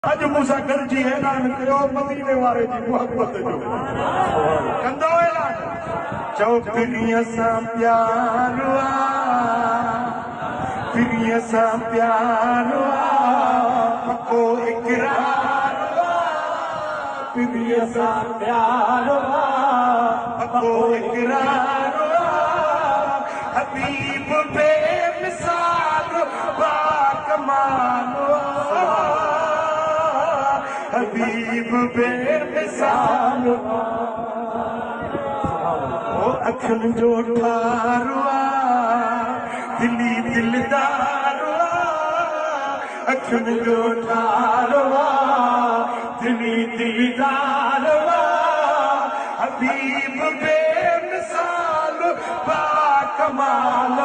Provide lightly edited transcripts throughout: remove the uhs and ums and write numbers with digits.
अज मूसा गरजी ऐलान कयो मदीने वारे जी मोहब्बत जो कंदो ऐलान चौकड़ी असां प्यार फिरी असां प्यार पक्को इकरार फिरी असां प्यार पक्को इकरार हबीब बेमिसाल बाकमाल हबीब बेमिसाल ओ अखियुनि जो ठारो दिली दिलदार अखियुनि जो ठारो दिली दिलदार हबीब बेमिसाल बाकमाल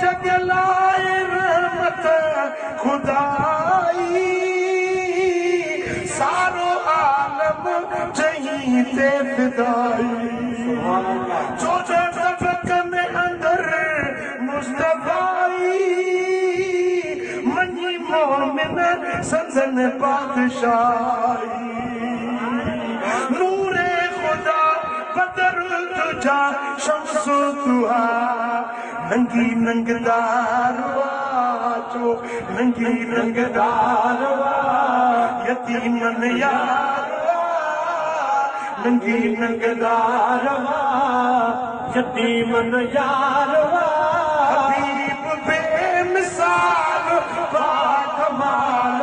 जगलाए रहमत खुदाई सारो आलम जहीं ते फिदाई चौथे सबक में अंदर मुस्तफाई मनी मोमिन संदन बादशाही नूरे खुदा बदर तुझा शम्सु दुआ नंगी नंगदार चो नंगी नंगदार यतीमन यार नंगी नंगदार यतीमन यार हबीब बेमिसाल बाकमाल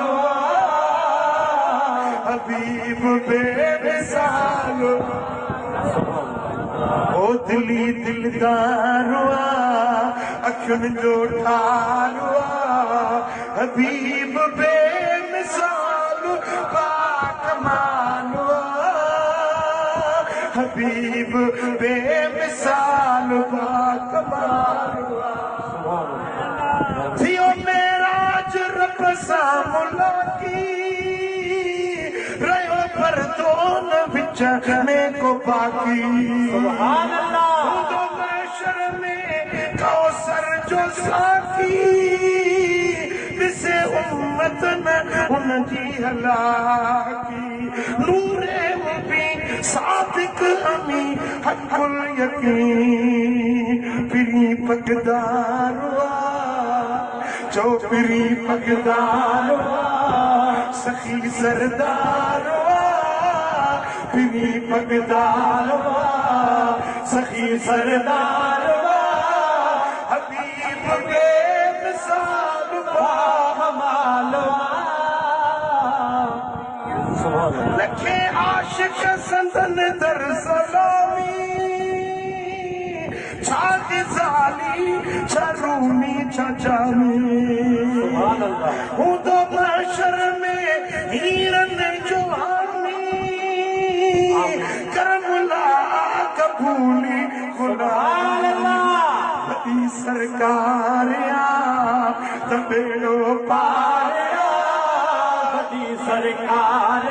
हबीब बेमिसाल ओ दिली दिलदार अखियुनि जो ठारो हबीब बेमिसाल बाकमाल हबीब बेमिसाल बाकमाल थियो मेराज रब सां मुलाकी रहियो परदोन विच में को बाकी सुभान अल्लाह महशर में कौसर जो साकी ॾिसे उम्मत न उनजी हलाकी नूरे मुबीन सादिक अमी हक़ुल यकीन पिरी पगदार चो पिरी पगदार सखी सरदार पिरी पगदार सखी सरदार हबीब बेमिसाल बाकमाल लखे आशिक संदन दर सलामी छाती जाली चरूमी चचामी हूं तो महशर में हीरन जो करमुला कबूली खुदा सरकार तबेड़ो पार बड़ी सरकार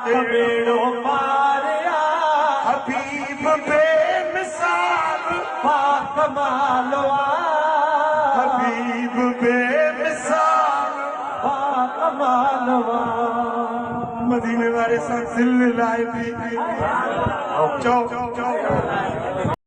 तबेड़ो पार हबीब बेमिसाल बाकमाल हबीब बेमिसाल बाकमाल मदीने वाले साथ दिल लाए भी चौ